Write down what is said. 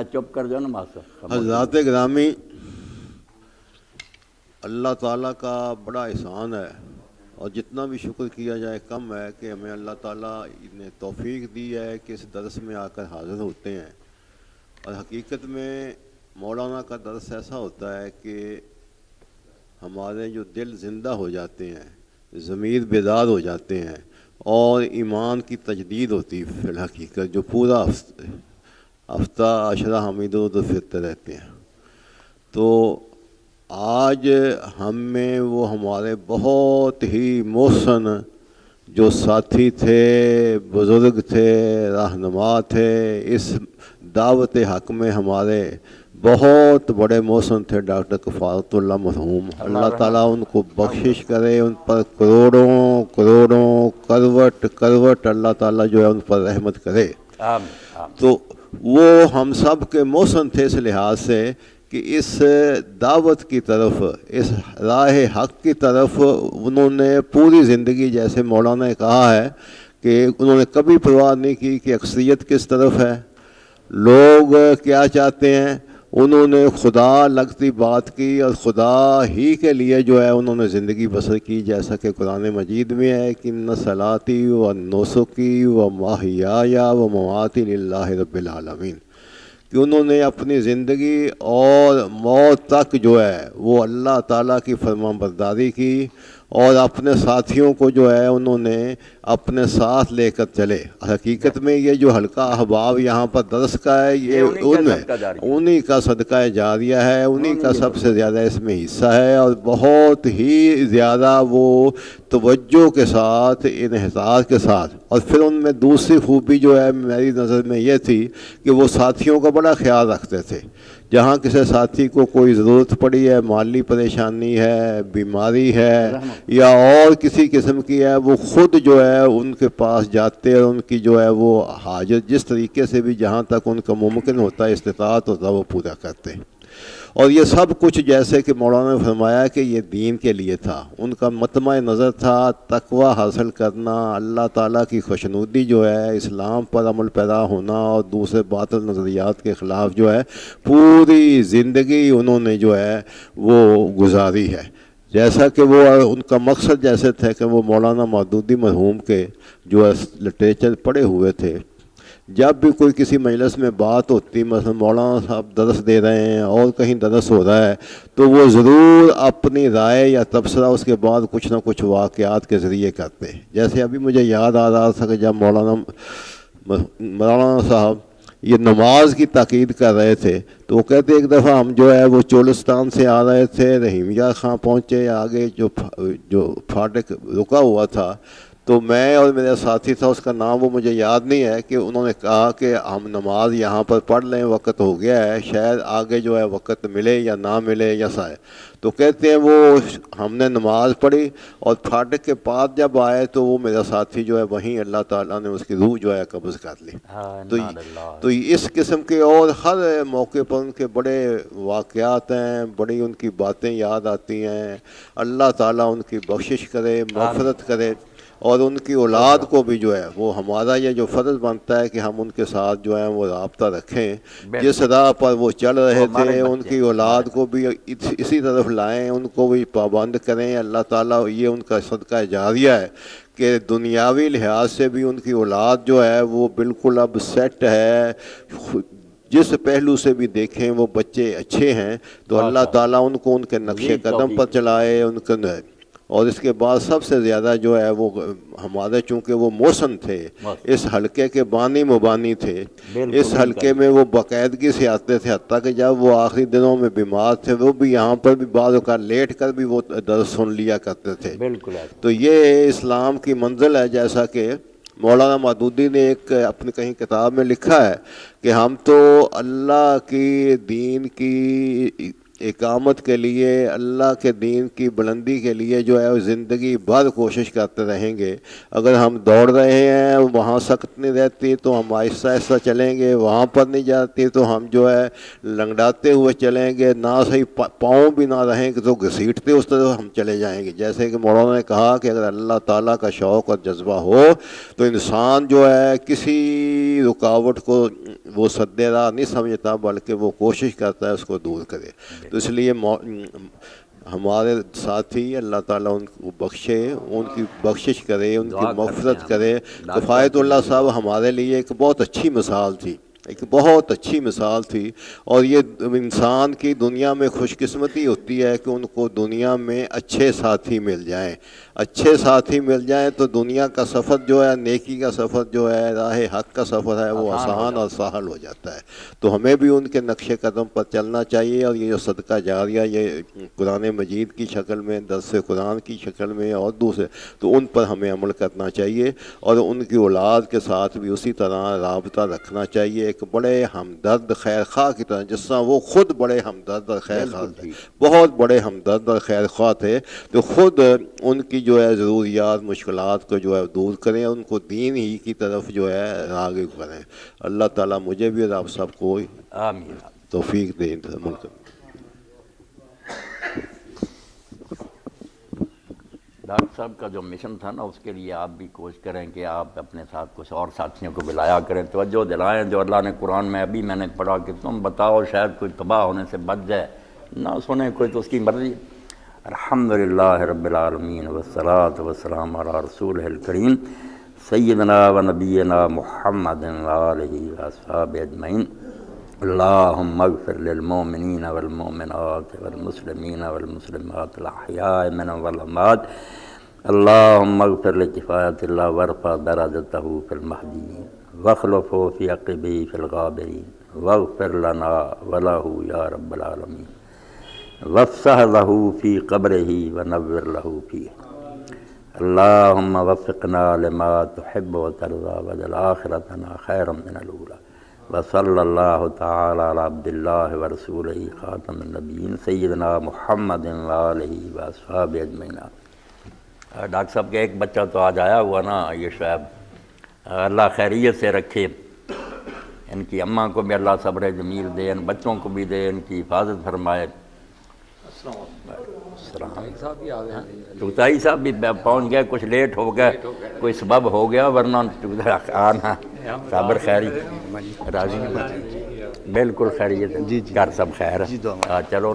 چپ کر دو نا ماسٹر. حضرات گرامی، اللہ تعالیٰ کا بڑا احسان ہے، اور جتنا بھی شکر کیا جائے کم ہے کہ ہمیں اللہ تعالیٰ نے توفیق دی ہے کہ اس درس میں آ کر حاضر ہوتے ہیں. اور حقیقت میں مولانا کا درس ایسا ہوتا ہے کہ ہمارے جو دل زندہ ہو جاتے ہیں، ضمیر بیدار ہو جاتے ہیں، اور ایمان کی تجدید ہوتی ہے. فی الحقیقت جو پورا ہفتہ عشرہ ہم ادھر ادھر پھرتے رہتے ہیں. تو آج ہم میں وہ ہمارے بہت ہی محسن جو ساتھی تھے، بزرگ تھے، رہنما تھے، اس دعوت حق میں ہمارے بہت بڑے محسن تھے، ڈاکٹر کفایت اللہ مرحوم. اللہ تعالیٰ ان کو بخشش کرے، ان پر کروڑوں کروڑوں کروٹ کروٹ اللہ تعالیٰ جو ہے ان پر رحمت کرے. تو وہ ہم سب کے محسن تھے اس لحاظ سے کہ اس دعوت کی طرف، اس راہ حق کی طرف انہوں نے پوری زندگی، جیسے مولانا نے کہا ہے کہ انہوں نے کبھی پرواہ نہیں کی کہ اکثریت کس طرف ہے، لوگ کیا چاہتے ہیں. انہوں نے خدا لگتی بات کی اور خدا ہی کے لیے جو ہے انہوں نے زندگی بسر کی، جیسا کہ قرآن مجید میں ہے کہ ان صلاتی و نسکی و محیای و مماتی للہ رب العالمین، کہ انہوں نے اپنی زندگی اور موت تک جو ہے وہ اللہ تعالیٰ کی فرمان برداری کی، اور اپنے ساتھیوں کو جو ہے انہوں نے اپنے ساتھ لے کر چلے. حقیقت میں یہ جو حلقہ احباب یہاں پر درس کا ہے، یہ انہی کا صدقہ جاریہ ہے، انہی کا سب سے زیادہ اس میں حصہ ہے، اور بہت ہی زیادہ وہ توجہ کے ساتھ، انحصار کے ساتھ. اور پھر ان میں دوسری خوبی جو ہے میری نظر میں یہ تھی کہ وہ ساتھیوں کا بڑا خیال رکھتے تھے. جہاں کسی ساتھی کو کوئی ضرورت پڑی ہے، مالی پریشانی ہے، بیماری ہے، یا اور کسی قسم کی ہے، وہ خود جو ہے ان کے پاس جاتے اور ان کی جو ہے وہ حاجت جس طریقے سے بھی جہاں تک ان کا ممکن ہوتا ہے، استطاعت ہوتا ہے، وہ پورا کرتے. اور یہ سب کچھ جیسے کہ مولانا نے فرمایا کہ یہ دین کے لیے تھا. ان کا مطمع نظر تھا تقوی حاصل کرنا، اللہ تعالیٰ کی خوشنودی جو ہے، اسلام پر عمل پیدا ہونا، اور دوسرے باطل نظریات کے خلاف جو ہے پوری زندگی انہوں نے جو ہے وہ گزاری ہے. جیسا کہ وہ ان کا مقصد جیسے تھا کہ وہ مولانا مودودی مرحوم کے جو ہے لٹریچر پڑھے ہوئے تھے. جب بھی کوئی کسی مجلس میں بات ہوتی، مثلا مولانا صاحب درس دے رہے ہیں اور کہیں درس ہو رہا ہے، تو وہ ضرور اپنی رائے یا تبصرہ اس کے بعد کچھ نہ کچھ واقعات کے ذریعے کرتے. جیسے ابھی مجھے یاد آ رہا تھا کہ جب مولانا صاحب یہ نماز کی تاکید کر رہے تھے، تو وہ کہتے ایک دفعہ ہم جو ہے وہ چولستان سے آ رہے تھے، رحیمیہ خاں پہنچے، آگے جو پھاٹک رکا ہوا تھا، تو میں اور میرا ساتھی تھا، اس کا نام وہ مجھے یاد نہیں ہے، کہ انہوں نے کہا کہ ہم نماز یہاں پر پڑھ لیں، وقت ہو گیا ہے، شاید آگے جو ہے وقت ملے یا نہ ملے یا سائے. تو کہتے ہیں وہ ہم نے نماز پڑھی اور پھاٹک کے بعد جب آئے تو وہ میرا ساتھی جو ہے وہیں اللہ تعالیٰ نے اس کی روح جو ہے قبض کر لی. تو اس قسم کے اور ہر موقع پر ان کے بڑے واقعات ہیں، بڑی ان کی باتیں یاد آتی ہیں. اللہ تعالیٰ ان کی بخشش کرے، مغفرت کرے، اور ان کی اولاد کو بھی جو ہے وہ ہمارا یہ جو فرض بنتا ہے کہ ہم ان کے ساتھ جو ہے وہ رابطہ رکھیں. جس راہ پر وہ چل رہے تھے ان کی اولاد کو بھی اسی طرف لائیں، ان کو بھی پابند کریں. اللہ تعالیٰ یہ ان کا صدقہ جاریہ ہے کہ دنیاوی لحاظ سے بھی ان کی اولاد جو ہے وہ بالکل اب سیٹ ہے. جس پہلو سے بھی دیکھیں وہ بچے اچھے ہیں. تو اللہ تعالیٰ ان کو ان کے نقش قدم پر چلائے. ان کے اور اس کے بعد سب سے زیادہ جو ہے وہ ہمارے چونکہ وہ محسن تھے، اس حلقے کے بانی مبانی تھے، اس حلقے میں وہ باقاعدگی سے آتے تھے، حتیٰ کہ جب وہ آخری دنوں میں بیمار تھے وہ بھی یہاں پر بھی بعض اوقات لیٹ کر بھی وہ درس سن لیا کرتے تھے. تو یہ اسلام کی منزل ہے. جیسا کہ مولانا مودودی نے ایک اپنی کہیں کتاب میں لکھا ہے کہ ہم تو اللہ کی دین کی اقامت کے لیے، اللہ کے دین کی بلندی کے لیے جو ہے وہ زندگی بھر کوشش کرتے رہیں گے۔ اگر ہم دوڑ رہے ہیں وہاں سخت نہیں رہتی تو ہم آہستہ آہستہ چلیں گے، وہاں پر نہیں جاتی تو ہم جو ہے لنگڑاتے ہوئے چلیں گے، نہ صحیح پاؤں بھی نہ رہیں گے تو گھسیٹتے اس طرح ہم چلے جائیں گے۔ جیسے کہ مولانا نے کہا کہ اگر اللہ تعالیٰ کا شوق اور جذبہ ہو تو انسان جو ہے کسی رکاوٹ کو وہ سد راہ نہیں سمجھتا، بلکہ وہ کوشش کرتا ہے اس کو دور کرے۔ تو اس لیے ہمارے ساتھی اللہ تعالیٰ ان کو بخشے، ان کی بخشش کرے، ان کی مغفرت کرے۔ کفایت اللہ صاحب ہمارے لیے ایک بہت اچھی مثال تھی، ایک بہت اچھی مثال تھی، اور یہ انسان کی دنیا میں خوش قسمتی ہوتی ہے کہ ان کو دنیا میں اچھے ساتھی مل جائیں۔ اچھے ساتھی مل جائیں تو دنیا کا سفر جو ہے، نیکی کا سفر جو ہے، راہ حق کا سفر ہے، وہ آسان اور سہل ہو جاتا ہے۔ تو ہمیں بھی ان کے نقش قدم پر چلنا چاہیے، اور یہ جو صدقہ جاریہ یہ قرآن مجید کی شکل میں، درس قرآن کی شکل میں اور دوسرے، تو ان پر ہمیں عمل کرنا چاہیے، اور ان کی اولاد کے ساتھ بھی اسی طرح رابطہ رکھنا چاہیے، ایک بڑے ہمدرد خیر خواہ کی طرح، جس طرح وہ خود بڑے ہمدرد اور خیر خواہ تھے، بہت بڑے ہمدرد اور خیر خواہ تھے، تو خود ان کی جو ہے ضروریات مشکلات کو جو ہے دور کریں، ان کو دین ہی کی طرف جو ہے راغب کریں۔ اللہ تعالیٰ مجھے بھی اور آپ سب کو آمین۔ توفیق دیں ملک۔ ڈاکٹر صاحب کا جو مشن تھا نا، اس کے لیے آپ بھی کوشش کریں کہ آپ اپنے ساتھ کچھ اور ساتھیوں کو بلایا کریں، توجہ دلائیں۔ جو اللہ نے قرآن میں ابھی میں نے پڑھا کہ تم بتاؤ شاید کوئی تباہ ہونے سے بچ جائے، نہ سنیں کوئی تو اس کی مرضی۔ الحمدللہ رب العالمین والصلاة والسلام علی رسولہ الکریم سیدنا و نبینا محمد وآلہ واصحابہ اجمعین۔ اللہم اغفر للمؤمنین والمؤمنات والمسلمین والمسلمات الاحیاء منهم والاموات۔ اللہم اغفر لکفایت اللہ وارفع درجتہ فی المہدیین واخلفہ فی عقبہ فی الغابرین واغفر لنا ولہ یا رب العالمین وافسح لہ فی قبرہ ونور لہ فیہ۔ اللہم وفقنا لما تحب وترضى واجعل آخرتنا خیرا من الأولى۔ وصلی اللہ تعالی علی عبد اللہ ورسولہ خاتم النبیین سیدنا محمد وآلہ واصحابہ اجمعین۔ ڈاکٹر صاحب کے ایک بچہ تو آج آیا ہوا نا، یہ شاید اللہ خیریت سے رکھے، ان کی اماں کو بھی اللہ صبر جمیل دے، ان بچوں کو بھی دے، ان کی حفاظت فرمائے۔ چغتائی صاحب بھی پہنچ گئے، کچھ لیٹ ہو گئے، کوئی سبب ہو گیا، ورنہ آنا صابر خیری راضی بالکل خیریت، گھر سب خیر ہے۔ چلو